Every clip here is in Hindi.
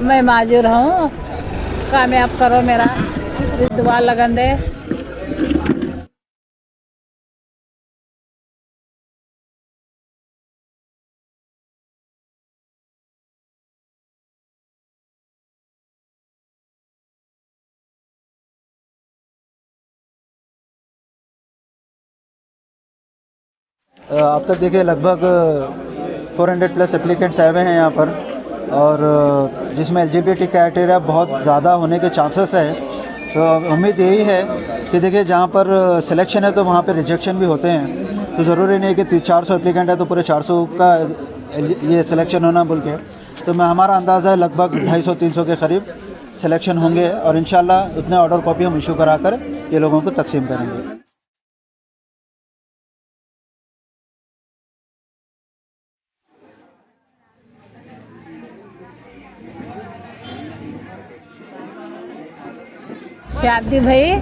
मैं माजूर हूँ, कामयाब करो मेरा, दुआ लगन दे। अब तक देखिए लगभग 400 प्लस एप्लीकेंट्स आए हुए हैं यहाँ पर, और जिसमें LGBT क्राइटेरिया बहुत ज़्यादा होने के चांसेस है। तो उम्मीद यही है कि देखिए जहाँ पर सिलेक्शन है तो वहाँ पर रिजेक्शन भी होते हैं, तो ज़रूरी नहीं कि 400 एप्लीकेंट है तो पूरे 400 का ये सिलेक्शन होना बोल के। तो मैं हमारा अंदाज़ा है लगभग 250-300 के करीब सिलेक्शन होंगे, और इंशाल्लाह उतने ऑर्डर कॉपी हम इशू कराकर ये लोगों को तकसीम करेंगे। शाब्दी भाई,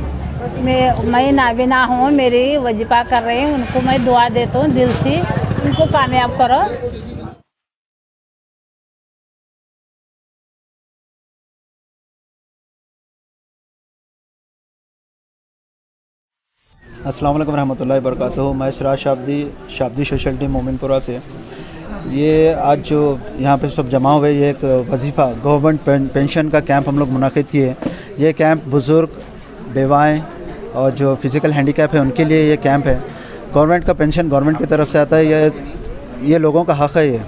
मैं नाबिना हूँ, मेरी वजीफा कर रही हूँ, उनको मैं दुआ देता हूँ दिल से, उनको कामयाब करो। अस्सलाम वालेकुम रहमतुल्लाहि वबरकातुहू। मैं सिराज शाब्दी सोशल टीम मोमिनपुरा से। ये आज जो यहाँ पे सब जमा हुए, ये एक वजीफ़ा गवर्नमेंट पेंशन का कैंप हम लोग मुनाकिद किए। ये कैंप बुज़ुर्ग, बेवाएँ और जो फिज़िकल हैंडीकैप है उनके लिए ये कैंप है। गवर्नमेंट का पेंशन गवर्नमेंट की तरफ से आता है, ये लोगों का हक़ है। ये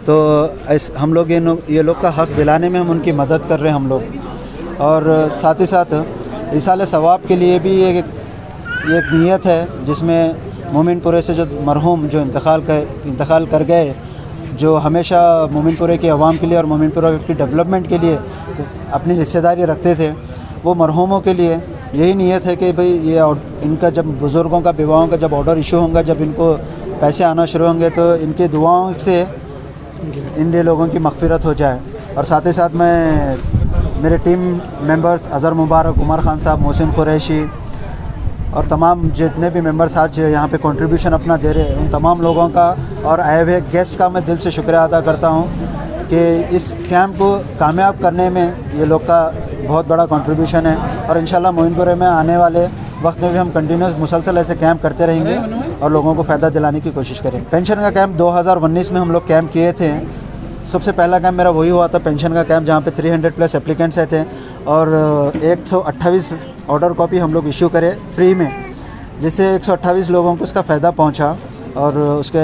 तो हम लोग ये लोग का हक़ दिलाने में हम उनकी मदद कर रहे हैं हम लोग। और साथ ही साथ इसाले सवाब के लिए भी ये एक नीयत है, जिसमें मोमिनपुरे से जो मरहूम जो इंतकाल कर गए, जो हमेशा मोमिनपुरे की आवाम के लिए और मोमिनपुरा की डेवलपमेंट के लिए अपनी हिस्सेदारी रखते थे, वो मरहूमों के लिए यही नीयत है कि भाई ये इनका जब बुज़ुर्गों का, विवाहों का जब ऑर्डर इशू होगा, जब इनको पैसे आना शुरू होंगे, तो इनकी दुआओं से इन लोगों की मग़फ़िरत हो जाए। और साथ ही साथ मैं मेरे टीम मेंबर्स अज़हर मुबारक, उमर ख़ान साहब, मोहसिन कुरैशी और तमाम जितने भी मेंबर्स आज यहाँ पे कंट्रीब्यूशन अपना दे रहे हैं, उन तमाम लोगों का और आए हुए गेस्ट का मैं दिल से शुक्रिया अदा करता हूँ कि इस कैंप को कामयाब करने में ये लोग का बहुत बड़ा कंट्रीब्यूशन है। और इंशाल्लाह मोमिनपुरे में आने वाले वक्त में भी हम कंटिन्यूस मुसलसल ऐसे कैंप करते रहेंगे और लोगों को फ़ायदा दिलाने की कोशिश करेंगे। पेंशन का कैंप 2019 में हम लोग कैंप किए थे। सबसे पहला कैंप मेरा वही हुआ था, पेंशन का कैंप, जहाँ पे 300 प्लस एप्लीकेंट्स आए थे और 128 ऑर्डर कॉपी हम लोग इशू करे फ्री में, जिससे 128 लोगों को उसका फ़ायदा पहुँचा। और उसके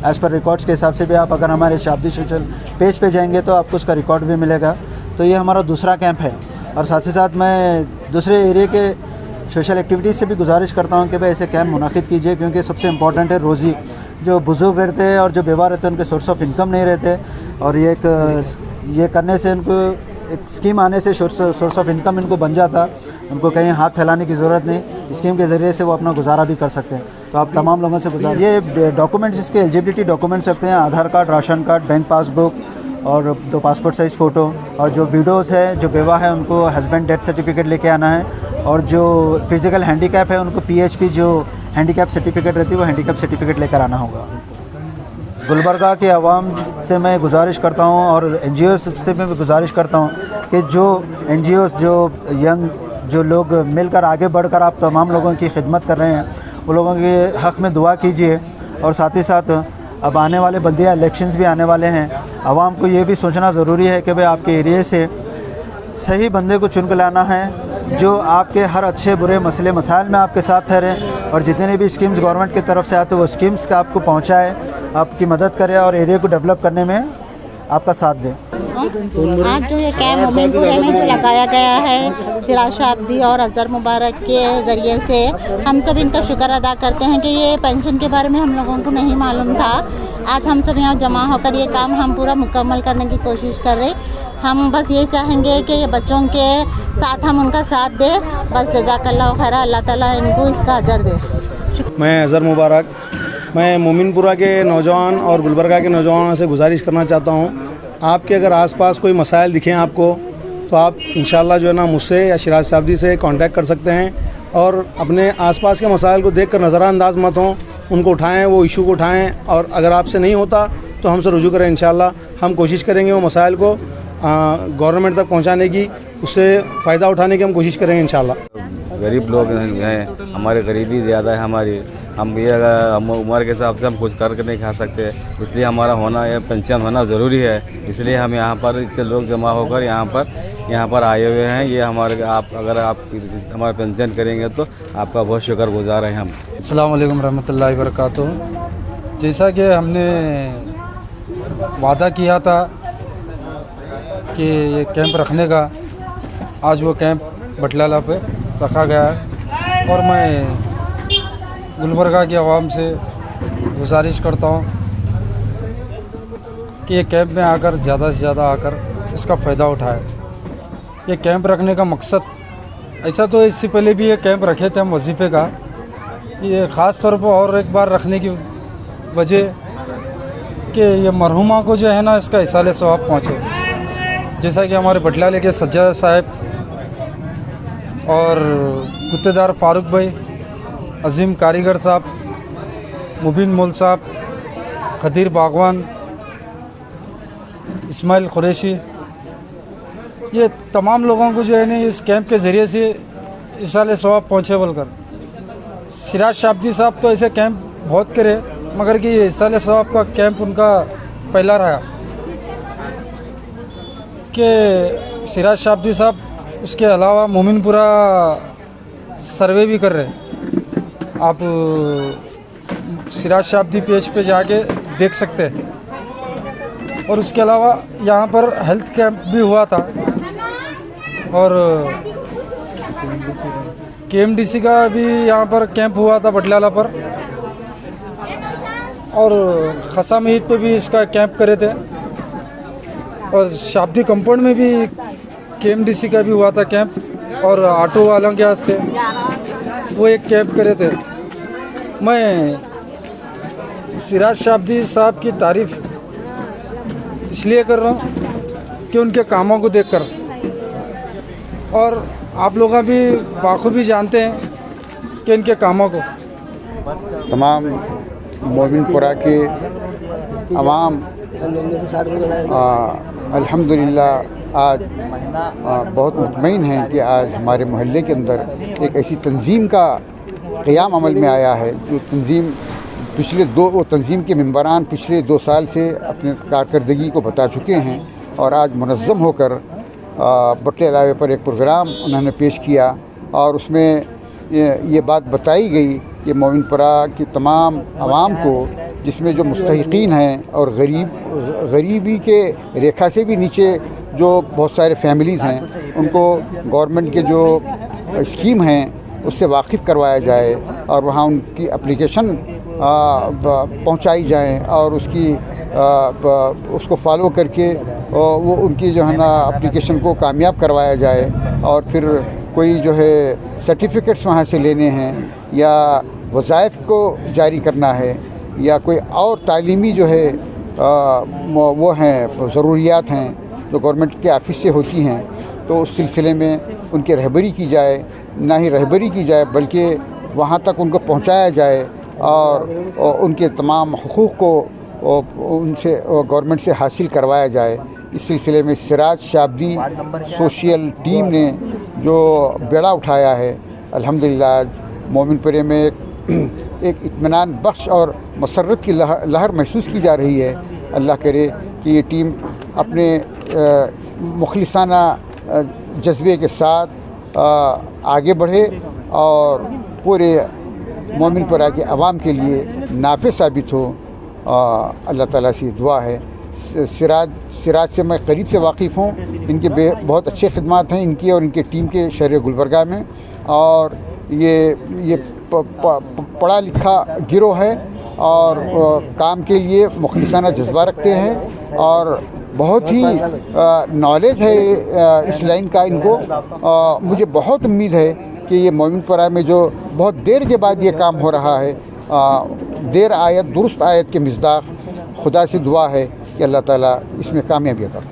एज़ पर रिकॉर्ड्स के हिसाब से भी आप अगर हमारे शाब्दी सोशल पेज पे जाएंगे तो आपको उसका रिकॉर्ड भी मिलेगा। तो ये हमारा दूसरा कैंप है। और साथ ही साथ मैं दूसरे एरिया के सोशल एक्टिविटीज़ से भी गुजारिश करता हूँ कि भाई ऐसे कैंप मुनाकिद कीजिए, क्योंकि सबसे इम्पॉर्टेंट है रोज़ी। जो बुज़ुर्ग रहते हैं और जो बेवा रहते हैं उनके सोर्स ऑफ इनकम नहीं रहते, और ये करने से उनको एक स्कीम आने से सोर्स ऑफ इनकम इनको बन जाता, उनको कहीं हाथ फैलाने की ज़रूरत नहीं। स्कीम के ज़रिए से वो अपना गुजारा भी कर सकते हैं। तो आप तमाम लोगों से ये डॉक्यूमेंट्स, इसके एलिजिबिलिटी डॉक्यूमेंट्स रखते हैं, Aadhaar card, ration card, bank passbook और 2 पासपोर्ट साइज़ फ़ोटो। और जो विडोज़ है, जो बेवा है, उनको हस्बैंड डेथ सर्टिफिकेट लेके आना है। और जो फिज़िकल हैंडीकैप है उनको PHP जो हैंडीकैप सर्टिफिकेट रहती है वो हैंडीकैप सर्टिफिकेट लेकर आना होगा। गुलबर्गा के आवाम से मैं गुजारिश करता हूँ और NGO से भी गुजारिश करता हूँ कि जो NGOs, जो यंग जो लोग मिलकर आगे बढ़कर आप तमाम लोगों की खिदमत कर रहे हैं, वो लोगों के हक़ में दुआ कीजिए। और साथ ही साथ अब आने वाले बल्दिया इलेक्शंस भी आने वाले हैं। आवाम को ये भी सोचना ज़रूरी है कि भाई आपके एरिए से सही बंदे को चुन के लाना है, जो आपके हर अच्छे बुरे मसले मसाइल में आपके साथ ठहरे, और जितने भी स्कीम्स गवर्नमेंट की तरफ से आते हैं वो स्कीम्स का आपको पहुंचाए, आपकी मदद करे और एरिया को डेवलप करने में आपका साथ दें। आज जो ये कैंप मोमिनपुरे में जो लगाया गया है सिराज शाब्दी और अज़हर मुबारक के ज़रिए से, हम सब इनका शुक्र अदा करते हैं कि ये पेंशन के बारे में हम लोगों को नहीं मालूम था। आज हम सब यहाँ जमा होकर ये काम हम पूरा मुकम्मल करने की कोशिश कर रहे। हम बस ये चाहेंगे कि ये बच्चों के साथ हम उनका साथ दें। बस जज़ाकल्लाह खैर, अल्लाह ताला इनको इसका अजर दे। मैं अज़हर मुबारक, मैं मोमिनपुरा के नौजवान और गुलबर्गा के नौजवानों से गुजारिश करना चाहता हूँ, आपके अगर आसपास कोई मसाइल दिखें आपको, तो आप इंशाल्लाह जो है ना मुझसे या सिराज शाब्दी से कांटेक्ट कर सकते हैं। और अपने आसपास के मसाइल को देखकर नज़रअंदाज मत हों, उनको उठाएं, वो इशू को उठाएं। और अगर आपसे नहीं होता तो हमसे रुजू करें। इंशाल्लाह हम कोशिश करेंगे वो मसाइल को गवर्नमेंट तक पहुंचाने की, उससे फ़ायदा उठाने की हम कोशिश करेंगे इंशाल्लाह। गरीब लोग हैं, हमारे गरीबी ज़्यादा है हमारी, हम ये हम उम्र के हिसाब से हम कुछ करके नहीं खा सकते, इसलिए हमारा होना ये पेंशन होना ज़रूरी है। इसलिए हम यहाँ पर इतने लोग जमा होकर यहाँ पर आए हुए हैं। ये हमारे अगर आप हमारा पेंशन करेंगे तो आपका बहुत शुक्रगुजार हैं हम। अस्सलाम वालेकुम रहमतुल्लाहि व बरकातुहू। जैसा कि हमने वादा किया था कि ये कैंप रखने का, आज वो कैंप बटलाला पे रखा गया है और मैं गुलबर्गा की आवाम से गुजारिश करता हूँ कि ये कैंप में आकर ज़्यादा से ज़्यादा आकर इसका फ़ायदा उठाए। ये कैंप रखने का मकसद, ऐसा तो इससे पहले भी ये कैंप रखे थे हम वजीफ़े का, ये ख़ास तौर पर और एक बार रखने की वजह कि ये मरहुमा को जो है ना इसका इसाले सवाब पहुँचे। जैसा कि हमारे बटलाले के सज्जाद साहब और गुत्तेदार फारूक भाई, अजीम कारीगर साहब, मुबीन मोल साहब, खदीर बागवान, इस्माइल कुरैशी, ये तमाम लोगों को जो है ना इस कैंप के ज़रिए से इसाले सवाब पहुँचे बोलकर। सिराज शाब्दी साहब तो ऐसे कैंप बहुत करे, मगर कि ये इसाले सवाब का कैंप उनका पहला रहा कि सिराज शाब्दी साहब उसके अलावा मोमिनपुरा सर्वे भी कर रहे हैं। आप सिराज शाब्दी पेज पे जाके देख सकते हैं। और उसके अलावा यहाँ पर हेल्थ कैंप भी हुआ था और KMDC का भी यहाँ पर कैंप हुआ था बटलाला पर, और खसा मीत पे भी इसका कैंप करे थे, और शाब्दी कंपाउंड में भी KMDC का भी हुआ था कैंप, और ऑटो वालों के हाथ से वो एक कैंप करे थे। मैं सिराज शाब्दी साहब की तारीफ़ इसलिए कर रहा हूँ कि उनके कामों को देखकर, और आप लोग भी बाखूबी जानते हैं कि इनके कामों को। तमाम मोमिनपुरा के अवाम अल्हम्दुलिल्लाह आज बहुत मुतमईन हैं कि आज हमारे मोहल्ले के अंदर एक ऐसी तंजीम का क़याम अमल में आया है जो तंजीम वो तंजीम के मेंबरान पिछले 2 साल से अपने कारकर्दगी को बता चुके हैं, और आज मुनज़्ज़म होकर बटले इलावे पर एक प्रोग्राम उन्होंने पेश किया, और उसमें ये बात बताई गई कि मोमिनपुरा की तमाम आवाम को, जिसमें जो मुस्तहिकीन हैं और गरीबी के रेखा से भी नीचे जो बहुत सारे फैमिलीज़ हैं, उनको गवर्नमेंट के जो स्कीम हैं उससे वाकिफ़ करवाया जाए, और वहाँ उनकी एप्लीकेशन पहुँचाई जाए, और उसको फॉलो करके वो उनकी जो है ना एप्लीकेशन को कामयाब करवाया जाए, और फिर कोई जो है सर्टिफिकेट्स वहाँ से लेने हैं या वज़ाइफ को जारी करना है या कोई और तालीमी जो है वो हैं ज़रूरियात हैं जो गवर्नमेंट के ऑफिस से होती हैं, तो उस सिलसिले में उनकी रहबरी की जाए, ना ही रहबरी की जाए बल्कि वहाँ तक उनको पहुँचाया जाए, और उनके तमाम हुकूक़ को उनसे गवर्नमेंट से हासिल करवाया जाए। इस सिलसिले में सिराज शाब्दी सोशल टीम ने जो बेड़ा उठाया है, अल्हम्दुलिल्लाह मोमिनपुरे में एक इत्मीनान बख्श और मसरत की लहर महसूस की जा रही है। अल्लाह करे कि ये टीम अपने मुखलिसाना जज्बे के साथ आगे बढ़े और पूरे मोमिनपुरा के अवाम के लिए नाफ़े साबित हो। अल्लाह ताला से दुआ है। सिराज से मैं करीब से वाकिफ़ हूँ, इनके बहुत अच्छे खिदमात हैं इनकी और इनके टीम के शहर गुलबर्गा में, और ये पढ़ा लिखा गिरोह है और काम के लिए मुखलिसाना जज्बा रखते हैं और बहुत ही नॉलेज है इस लाइन का इनको। मुझे बहुत उम्मीद है कि ये मोमिनपुरा में जो बहुत देर के बाद ये काम हो रहा है, देर आयत दुरुस्त आयत के मिज़दाक़ खुदा से दुआ है कि अल्लाह ताला इसमें कामयाबी अता।